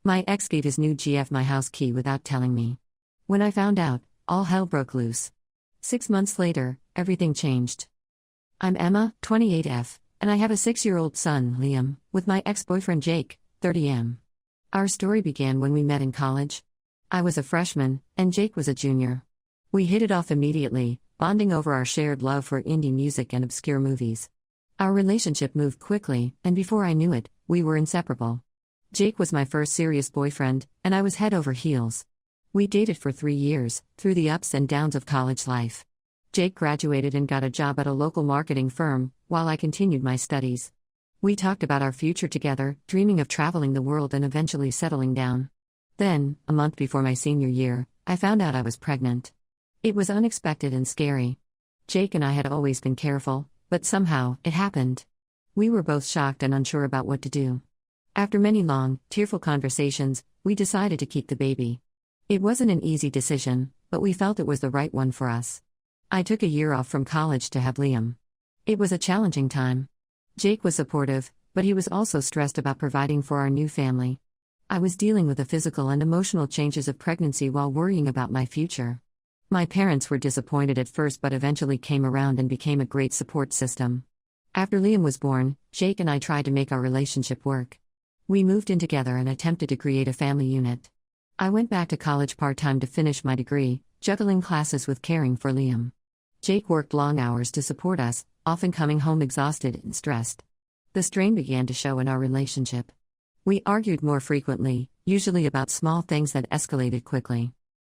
My ex gave his new GF my house key without telling me. When I found out, all hell broke loose. 6 months later, everything changed. I'm Emma, 28F, and I have a 6-year-old son, Liam, with my ex-boyfriend Jake, 30M. Our story began when we met in college. I was a freshman, and Jake was a junior. We hit it off immediately, bonding over our shared love for indie music and obscure movies. Our relationship moved quickly, and before I knew it, we were inseparable. Jake was my first serious boyfriend, and I was head over heels. We dated for 3 years, through the ups and downs of college life. Jake graduated and got a job at a local marketing firm, while I continued my studies. We talked about our future together, dreaming of traveling the world and eventually settling down. Then, a month before my senior year, I found out I was pregnant. It was unexpected and scary. Jake and I had always been careful, but somehow, it happened. We were both shocked and unsure about what to do. After many long, tearful conversations, we decided to keep the baby. It wasn't an easy decision, but we felt it was the right one for us. I took a year off from college to have Liam. It was a challenging time. Jake was supportive, but he was also stressed about providing for our new family. I was dealing with the physical and emotional changes of pregnancy while worrying about my future. My parents were disappointed at first but eventually came around and became a great support system. After Liam was born, Jake and I tried to make our relationship work. We moved in together and attempted to create a family unit. I went back to college part-time to finish my degree, juggling classes with caring for Liam. Jake worked long hours to support us, often coming home exhausted and stressed. The strain began to show in our relationship. We argued more frequently, usually about small things that escalated quickly.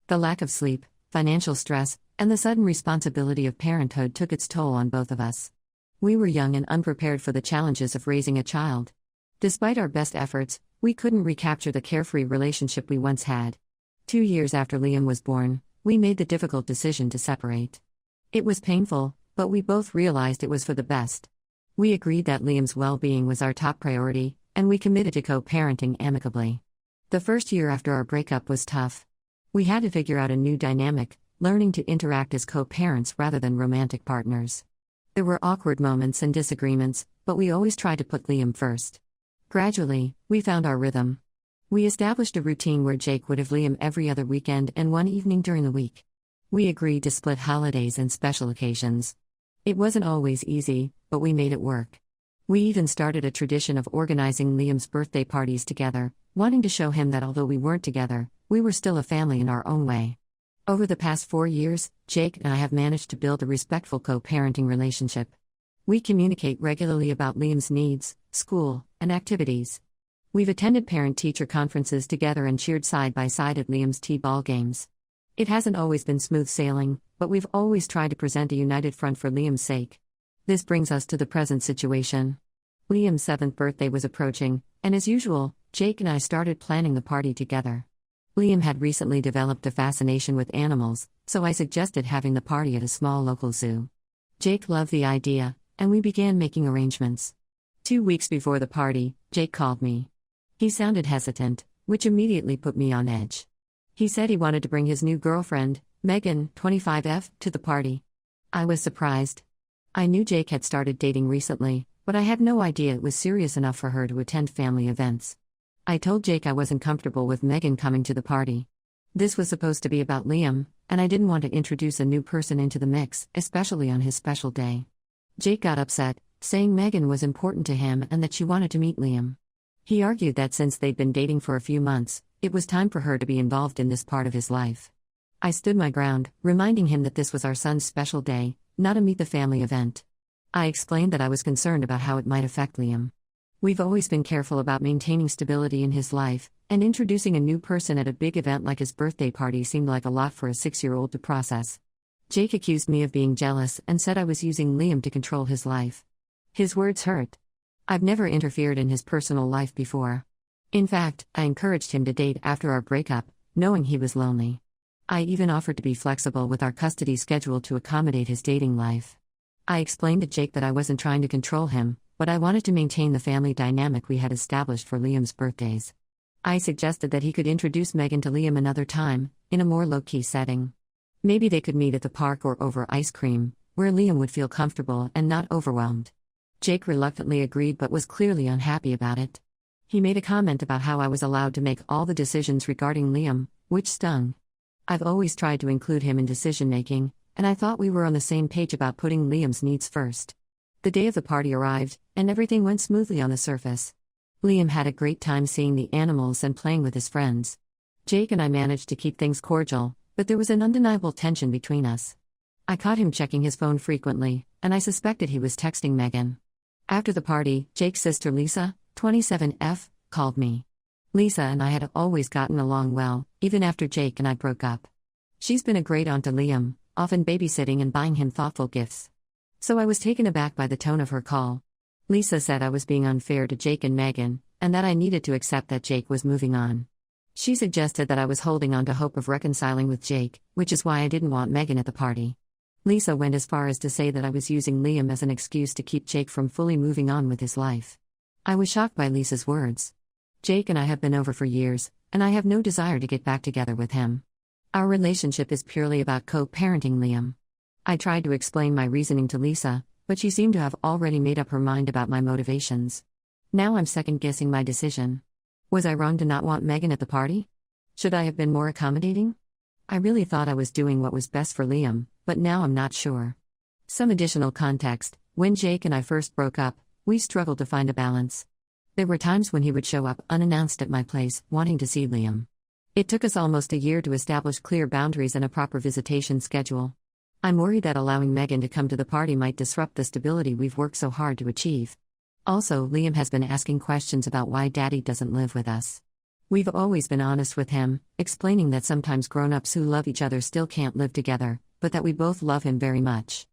The lack of sleep, financial stress, and the sudden responsibility of parenthood took its toll on both of us. We were young and unprepared for the challenges of raising a child. Despite our best efforts, we couldn't recapture the carefree relationship we once had. 2 years after Liam was born, we made the difficult decision to separate. It was painful, but we both realized it was for the best. We agreed that Liam's well-being was our top priority, and we committed to co-parenting amicably. The first year after our breakup was tough. We had to figure out a new dynamic, learning to interact as co-parents rather than romantic partners. There were awkward moments and disagreements, but we always tried to put Liam first. Gradually, we found our rhythm. We established a routine where Jake would have Liam every other weekend and one evening during the week. We agreed to split holidays and special occasions. It wasn't always easy, but we made it work. We even started a tradition of organizing Liam's birthday parties together, wanting to show him that although we weren't together, we were still a family in our own way. Over the past 4 years, Jake and I have managed to build a respectful co-parenting relationship. We communicate regularly about Liam's needs, school, and activities. We've attended parent-teacher conferences together and cheered side by side at Liam's T-ball games. It hasn't always been smooth sailing, but we've always tried to present a united front for Liam's sake. This brings us to the present situation. Liam's 7th birthday was approaching, and as usual, Jake and I started planning the party together. Liam had recently developed a fascination with animals, so I suggested having the party at a small local zoo. Jake loved the idea, and we began making arrangements. 2 weeks before the party, Jake called me. He sounded hesitant, which immediately put me on edge. He said he wanted to bring his new girlfriend, Megan, 25F, to the party. I was surprised. I knew Jake had started dating recently, but I had no idea it was serious enough for her to attend family events. I told Jake I wasn't comfortable with Megan coming to the party. This was supposed to be about Liam, and I didn't want to introduce a new person into the mix, especially on his special day. Jake got upset, saying Megan was important to him and that she wanted to meet Liam. He argued that since they'd been dating for a few months, it was time for her to be involved in this part of his life. I stood my ground, reminding him that this was our son's special day, not a meet-the-family event. I explained that I was concerned about how it might affect Liam. We've always been careful about maintaining stability in his life, and introducing a new person at a big event like his birthday party seemed like a lot for a 6-year-old to process. Jake accused me of being jealous and said I was using Liam to control his life. His words hurt. I've never interfered in his personal life before. In fact, I encouraged him to date after our breakup, knowing he was lonely. I even offered to be flexible with our custody schedule to accommodate his dating life. I explained to Jake that I wasn't trying to control him, but I wanted to maintain the family dynamic we had established for Liam's birthdays. I suggested that he could introduce Megan to Liam another time, in a more low-key setting. Maybe they could meet at the park or over ice cream, where Liam would feel comfortable and not overwhelmed. Jake reluctantly agreed but was clearly unhappy about it. He made a comment about how I was allowed to make all the decisions regarding Liam, which stung. I've always tried to include him in decision making, and I thought we were on the same page about putting Liam's needs first. The day of the party arrived, and everything went smoothly on the surface. Liam had a great time seeing the animals and playing with his friends. Jake and I managed to keep things cordial, but there was an undeniable tension between us. I caught him checking his phone frequently, and I suspected he was texting Megan. After the party, Jake's sister Lisa, 27F, called me. Lisa and I had always gotten along well, even after Jake and I broke up. She's been a great aunt to Liam, often babysitting and buying him thoughtful gifts. So I was taken aback by the tone of her call. Lisa said I was being unfair to Jake and Megan, and that I needed to accept that Jake was moving on. She suggested that I was holding on to hope of reconciling with Jake, which is why I didn't want Megan at the party. Lisa went as far as to say that I was using Liam as an excuse to keep Jake from fully moving on with his life. I was shocked by Lisa's words. Jake and I have been over for years, and I have no desire to get back together with him. Our relationship is purely about co-parenting Liam. I tried to explain my reasoning to Lisa, but she seemed to have already made up her mind about my motivations. Now I'm second-guessing my decision. Was I wrong to not want Megan at the party? Should I have been more accommodating? I really thought I was doing what was best for Liam, but now I'm not sure. Some additional context: when Jake and I first broke up, we struggled to find a balance. There were times when he would show up unannounced at my place, wanting to see Liam. It took us almost a year to establish clear boundaries and a proper visitation schedule. I'm worried that allowing Megan to come to the party might disrupt the stability we've worked so hard to achieve. Also, Liam has been asking questions about why Daddy doesn't live with us. We've always been honest with him, explaining that sometimes grown-ups who love each other still can't live together, but that we both love him very much.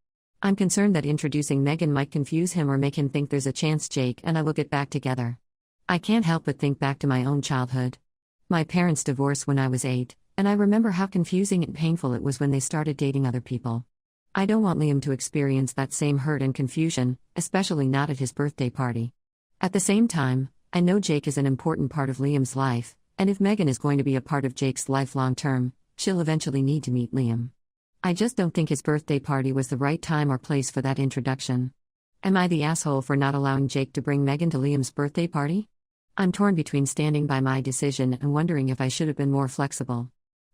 I'm concerned that introducing Megan might confuse him or make him think there's a chance Jake and I will get back together. I can't help but think back to my own childhood. My parents divorced when I was 8, and I remember how confusing and painful it was when they started dating other people. I don't want Liam to experience that same hurt and confusion, especially not at his birthday party. At the same time, I know Jake is an important part of Liam's life, and if Megan is going to be a part of Jake's life long term, she'll eventually need to meet Liam. I just don't think his birthday party was the right time or place for that introduction. Am I the asshole for not allowing Jake to bring Megan to Liam's birthday party? I'm torn between standing by my decision and wondering if I should have been more flexible.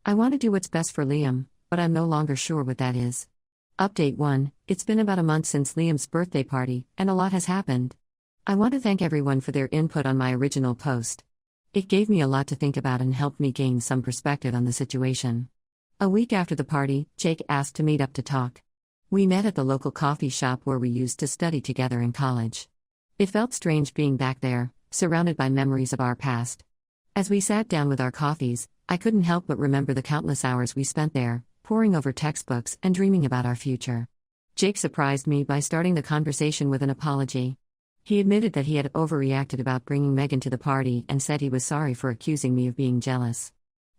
I want to do what's best for Liam, but I'm no longer sure what that is. Update 1: It's been about a month since Liam's birthday party, and a lot has happened. I want to thank everyone for their input on my original post. It gave me a lot to think about and helped me gain some perspective on the situation. A week after the party, Jake asked to meet up to talk. We met at the local coffee shop where we used to study together in college. It felt strange being back there, surrounded by memories of our past. As we sat down with our coffees, I couldn't help but remember the countless hours we spent there, poring over textbooks and dreaming about our future. Jake surprised me by starting the conversation with an apology. He admitted that he had overreacted about bringing Megan to the party and said he was sorry for accusing me of being jealous.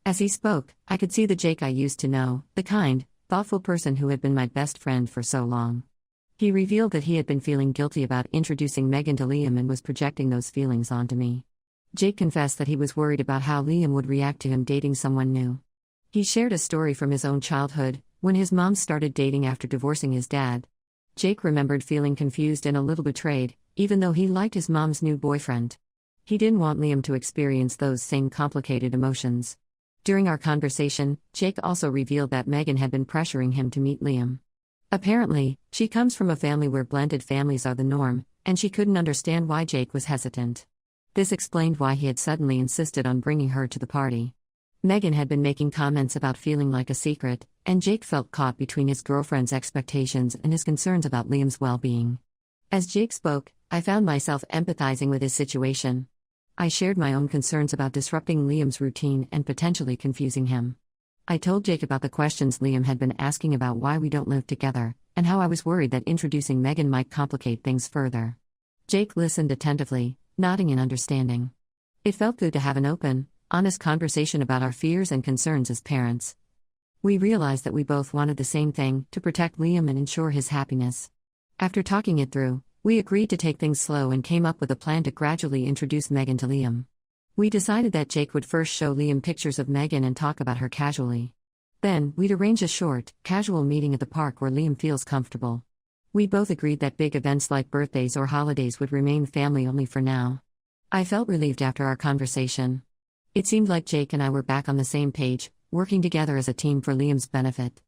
As he spoke, I could see the Jake I used to know, the kind, thoughtful person who had been my best friend for so long. He revealed that he had been feeling guilty about introducing Megan to Liam and was projecting those feelings onto me. Jake confessed that he was worried about how Liam would react to him dating someone new. He shared a story from his own childhood, when his mom started dating after divorcing his dad. Jake remembered feeling confused and a little betrayed, even though he liked his mom's new boyfriend. He didn't want Liam to experience those same complicated emotions. During our conversation, Jake also revealed that Megan had been pressuring him to meet Liam. Apparently, she comes from a family where blended families are the norm, and she couldn't understand why Jake was hesitant. This explained why he had suddenly insisted on bringing her to the party. Megan had been making comments about feeling like a secret, and Jake felt caught between his girlfriend's expectations and his concerns about Liam's well-being. As Jake spoke, I found myself empathizing with his situation. I shared my own concerns about disrupting Liam's routine and potentially confusing him. I told Jake about the questions Liam had been asking about why we don't live together, and how I was worried that introducing Megan might complicate things further. Jake listened attentively, nodding in understanding. It felt good to have an open, honest conversation about our fears and concerns as parents. We realized that we both wanted the same thing: to protect Liam and ensure his happiness. After talking it through, we agreed to take things slow and came up with a plan to gradually introduce Megan to Liam. We decided that Jake would first show Liam pictures of Megan and talk about her casually. Then, we'd arrange a short, casual meeting at the park where Liam feels comfortable. We both agreed that big events like birthdays or holidays would remain family only for now. I felt relieved after our conversation. It seemed like Jake and I were back on the same page, working together as a team for Liam's benefit.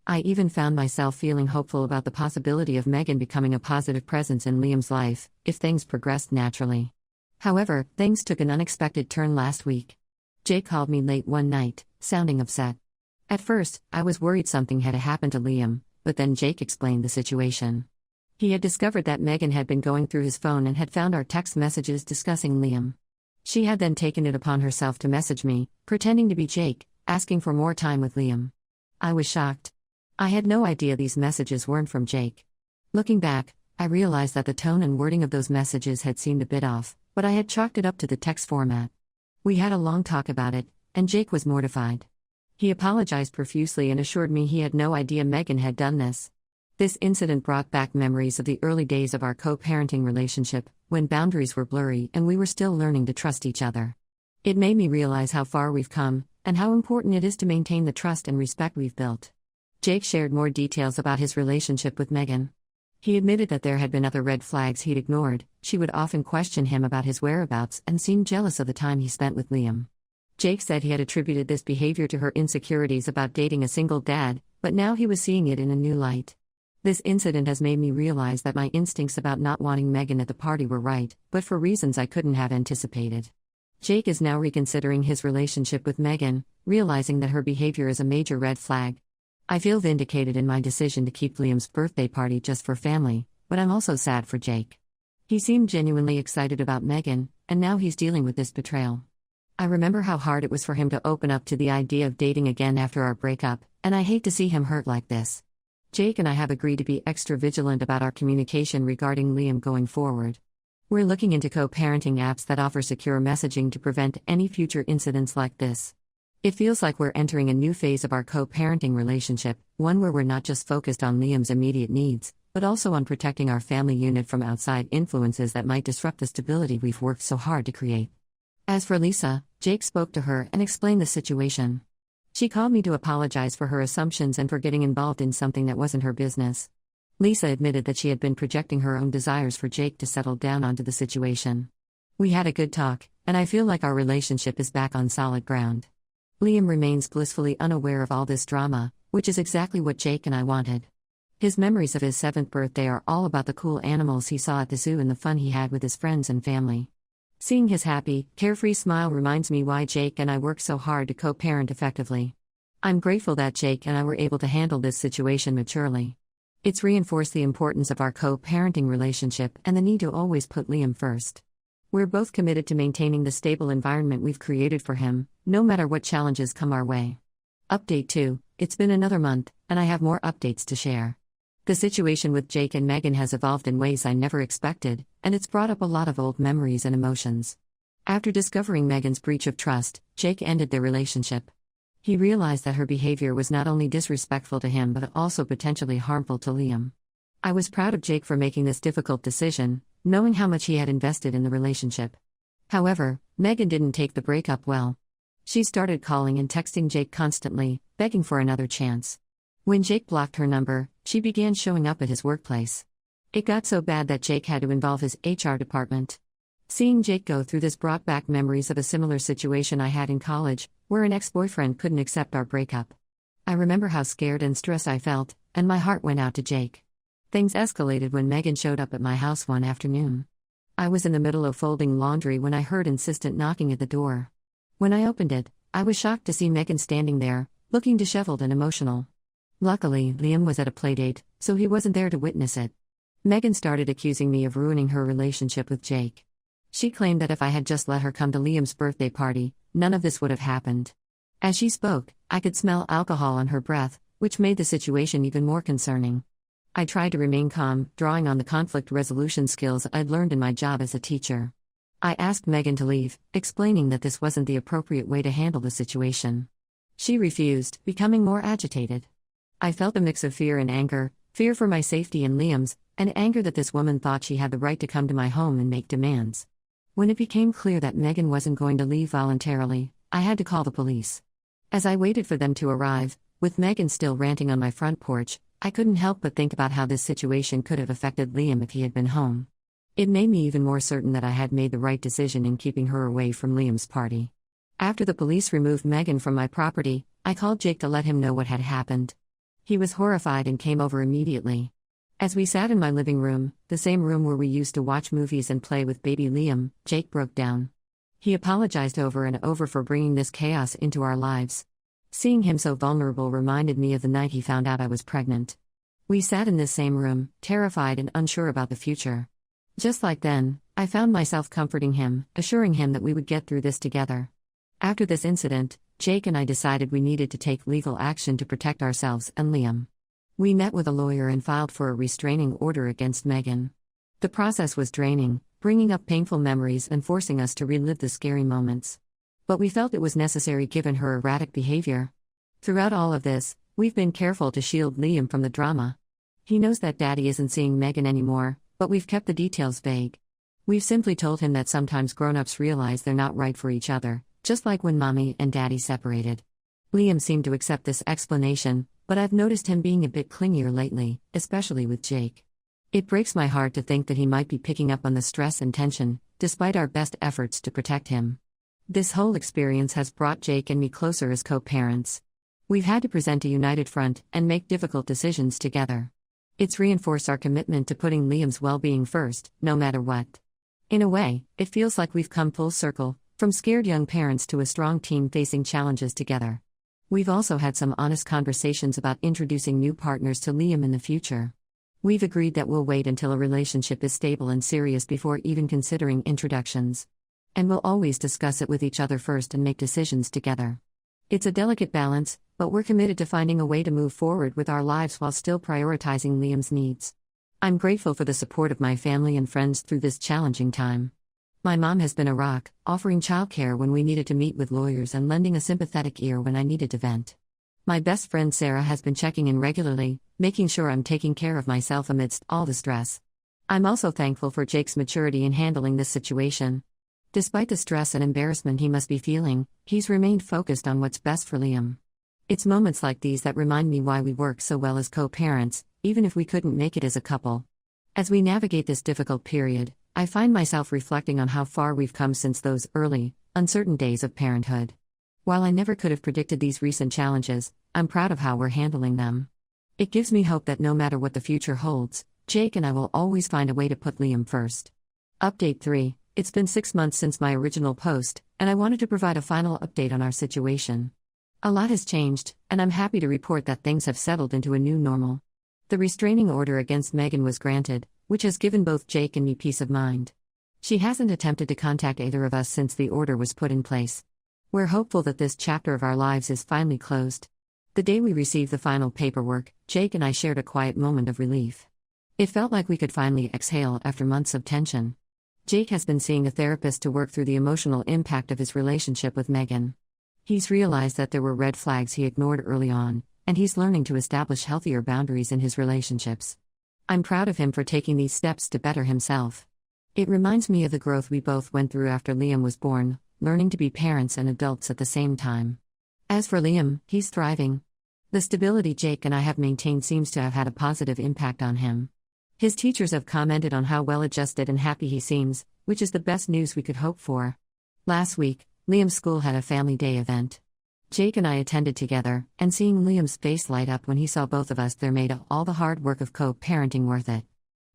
I even found myself feeling hopeful about the possibility of Megan becoming a positive presence in Liam's life, if things progressed naturally. However, things took an unexpected turn last week. Jake called me late one night, sounding upset. At first, I was worried something had happened to Liam, but then Jake explained the situation. He had discovered that Megan had been going through his phone and had found our text messages discussing Liam. She had then taken it upon herself to message me, pretending to be Jake, asking for more time with Liam. I was shocked. I had no idea these messages weren't from Jake. Looking back, I realized that the tone and wording of those messages had seemed a bit off, but I had chalked it up to the text format. We had a long talk about it, and Jake was mortified. He apologized profusely and assured me he had no idea Megan had done this. This incident brought back memories of the early days of our co-parenting relationship, when boundaries were blurry and we were still learning to trust each other. It made me realize how far we've come, and how important it is to maintain the trust and respect we've built. Jake shared more details about his relationship with Megan. He admitted that there had been other red flags he'd ignored. She would often question him about his whereabouts and seemed jealous of the time he spent with Liam. Jake said he had attributed this behavior to her insecurities about dating a single dad, but now he was seeing it in a new light. This incident has made me realize that my instincts about not wanting Megan at the party were right, but for reasons I couldn't have anticipated. Jake is now reconsidering his relationship with Megan, realizing that her behavior is a major red flag. I feel vindicated in my decision to keep Liam's birthday party just for family, but I'm also sad for Jake. He seemed genuinely excited about Megan, and now he's dealing with this betrayal. I remember how hard it was for him to open up to the idea of dating again after our breakup, and I hate to see him hurt like this. Jake and I have agreed to be extra vigilant about our communication regarding Liam going forward. We're looking into co-parenting apps that offer secure messaging to prevent any future incidents like this. It feels like we're entering a new phase of our co-parenting relationship, one where we're not just focused on Liam's immediate needs, but also on protecting our family unit from outside influences that might disrupt the stability we've worked so hard to create. As for Lisa, Jake spoke to her and explained the situation. She called me to apologize for her assumptions and for getting involved in something that wasn't her business. Lisa admitted that she had been projecting her own desires for Jake to settle down onto the situation. We had a good talk, and I feel like our relationship is back on solid ground. Liam remains blissfully unaware of all this drama, which is exactly what Jake and I wanted. His memories of his 7th birthday are all about the cool animals he saw at the zoo and the fun he had with his friends and family. Seeing his happy, carefree smile reminds me why Jake and I work so hard to co-parent effectively. I'm grateful that Jake and I were able to handle this situation maturely. It's reinforced the importance of our co-parenting relationship and the need to always put Liam first. We're both committed to maintaining the stable environment we've created for him, no matter what challenges come our way. Update 2: It's been another month, and I have more updates to share. The situation with Jake and Megan has evolved in ways I never expected, and it's brought up a lot of old memories and emotions. After discovering Megan's breach of trust, Jake ended their relationship. He realized that her behavior was not only disrespectful to him but also potentially harmful to Liam. I was proud of Jake for making this difficult decision, knowing how much he had invested in the relationship. However, Megan didn't take the breakup well. She started calling and texting Jake constantly, begging for another chance. When Jake blocked her number, she began showing up at his workplace. It got so bad that Jake had to involve his HR department. Seeing Jake go through this brought back memories of a similar situation I had in college, where an ex-boyfriend couldn't accept our breakup. I remember how scared and stressed I felt, and my heart went out to Jake. Things escalated when Megan showed up at my house one afternoon. I was in the middle of folding laundry when I heard insistent knocking at the door. When I opened it, I was shocked to see Megan standing there, looking disheveled and emotional. Luckily, Liam was at a playdate, so he wasn't there to witness it. Megan started accusing me of ruining her relationship with Jake. She claimed that if I had just let her come to Liam's birthday party, none of this would have happened. As she spoke, I could smell alcohol on her breath, which made the situation even more concerning. I tried to remain calm, drawing on the conflict resolution skills I'd learned in my job as a teacher. I asked Megan to leave, explaining that this wasn't the appropriate way to handle the situation. She refused, becoming more agitated. I felt a mix of fear and anger, fear for my safety and Liam's, and anger that this woman thought she had the right to come to my home and make demands. When it became clear that Megan wasn't going to leave voluntarily, I had to call the police. As I waited for them to arrive, with Megan still ranting on my front porch, I couldn't help but think about how this situation could have affected Liam if he had been home. It made me even more certain that I had made the right decision in keeping her away from Liam's party. After the police removed Megan from my property, I called Jake to let him know what had happened. He was horrified and came over immediately. As we sat in my living room, the same room where we used to watch movies and play with baby Liam, Jake broke down. He apologized over and over for bringing this chaos into our lives. Seeing him so vulnerable reminded me of the night he found out I was pregnant. We sat in this same room, terrified and unsure about the future. Just like then, I found myself comforting him, assuring him that we would get through this together. After this incident, Jake and I decided we needed to take legal action to protect ourselves and Liam. We met with a lawyer and filed for a restraining order against Megan. The process was draining, bringing up painful memories and forcing us to relive the scary moments. But we felt it was necessary given her erratic behavior. Throughout all of this, we've been careful to shield Liam from the drama. He knows that Daddy isn't seeing Megan anymore, but we've kept the details vague. We've simply told him that sometimes grown-ups realize they're not right for each other, just like when Mommy and Daddy separated. Liam seemed to accept this explanation, but I've noticed him being a bit clingier lately, especially with Jake. It breaks my heart to think that he might be picking up on the stress and tension, despite our best efforts to protect him. This whole experience has brought Jake and me closer as co-parents. We've had to present a united front and make difficult decisions together. It's reinforced our commitment to putting Liam's well-being first, no matter what. In a way, it feels like we've come full circle, from scared young parents to a strong team facing challenges together. We've also had some honest conversations about introducing new partners to Liam in the future. We've agreed that we'll wait until a relationship is stable and serious before even considering introductions. And we'll always discuss it with each other first and make decisions together. It's a delicate balance, but we're committed to finding a way to move forward with our lives while still prioritizing Liam's needs. I'm grateful for the support of my family and friends through this challenging time. My mom has been a rock, offering childcare when we needed to meet with lawyers and lending a sympathetic ear when I needed to vent. My best friend Sarah has been checking in regularly, making sure I'm taking care of myself amidst all the stress. I'm also thankful for Jake's maturity in handling this situation. Despite the stress and embarrassment he must be feeling, he's remained focused on what's best for Liam. It's moments like these that remind me why we work so well as co-parents, even if we couldn't make it as a couple. As we navigate this difficult period, I find myself reflecting on how far we've come since those early, uncertain days of parenthood. While I never could have predicted these recent challenges, I'm proud of how we're handling them. It gives me hope that no matter what the future holds, Jake and I will always find a way to put Liam first. Update 3. It's been 6 months since my original post, and I wanted to provide a final update on our situation. A lot has changed, and I'm happy to report that things have settled into a new normal. The restraining order against Megan was granted, which has given both Jake and me peace of mind. She hasn't attempted to contact either of us since the order was put in place. We're hopeful that this chapter of our lives is finally closed. The day we received the final paperwork, Jake and I shared a quiet moment of relief. It felt like we could finally exhale after months of tension. Jake has been seeing a therapist to work through the emotional impact of his relationship with Megan. He's realized that there were red flags he ignored early on, and he's learning to establish healthier boundaries in his relationships. I'm proud of him for taking these steps to better himself. It reminds me of the growth we both went through after Liam was born, learning to be parents and adults at the same time. As for Liam, he's thriving. The stability Jake and I have maintained seems to have had a positive impact on him. His teachers have commented on how well-adjusted and happy he seems, which is the best news we could hope for. Last week, Liam's school had a family day event. Jake and I attended together, and seeing Liam's face light up when he saw both of us there made all the hard work of co-parenting worth it.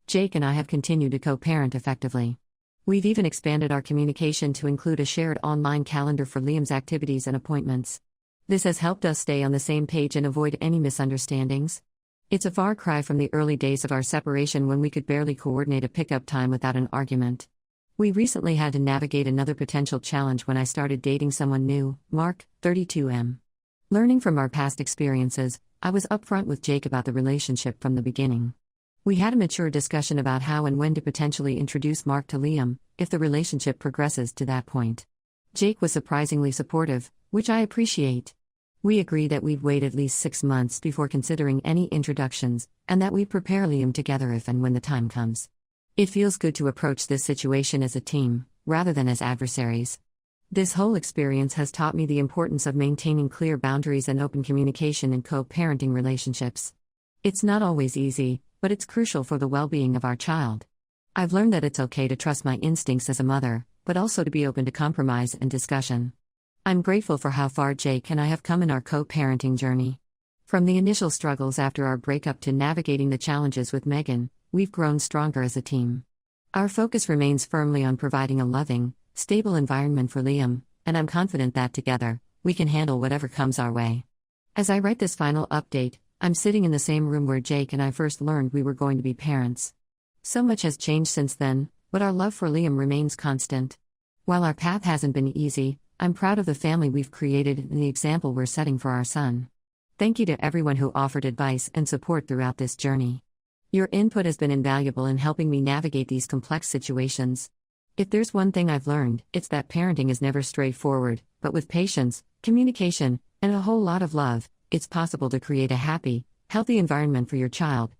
Jake and I have continued to co-parent effectively. We've even expanded our communication to include a shared online calendar for Liam's activities and appointments. This has helped us stay on the same page and avoid any misunderstandings. It's a far cry from the early days of our separation when we could barely coordinate a pickup time without an argument. We recently had to navigate another potential challenge when I started dating someone new, Mark, 32M. Learning from our past experiences, I was upfront with Jake about the relationship from the beginning. We had a mature discussion about how and when to potentially introduce Mark to Liam, if the relationship progresses to that point. Jake was surprisingly supportive, which I appreciate. We agreed that we'd wait at least 6 months before considering any introductions, and that we'd prepare Liam together if and when the time comes. It feels good to approach this situation as a team, rather than as adversaries. This whole experience has taught me the importance of maintaining clear boundaries and open communication in co-parenting relationships. It's not always easy, but it's crucial for the well-being of our child. I've learned that it's okay to trust my instincts as a mother, but also to be open to compromise and discussion. I'm grateful for how far Jake and I have come in our co-parenting journey. From the initial struggles after our breakup to navigating the challenges with Megan, we've grown stronger as a team. Our focus remains firmly on providing a loving, stable environment for Liam, and I'm confident that together, we can handle whatever comes our way. As I write this final update, I'm sitting in the same room where Jake and I first learned we were going to be parents. So much has changed since then, but our love for Liam remains constant. While our path hasn't been easy, I'm proud of the family we've created and the example we're setting for our son. Thank you to everyone who offered advice and support throughout this journey. Your input has been invaluable in helping me navigate these complex situations. If there's one thing I've learned, it's that parenting is never straightforward, but with patience, communication, and a whole lot of love, it's possible to create a happy, healthy environment for your child,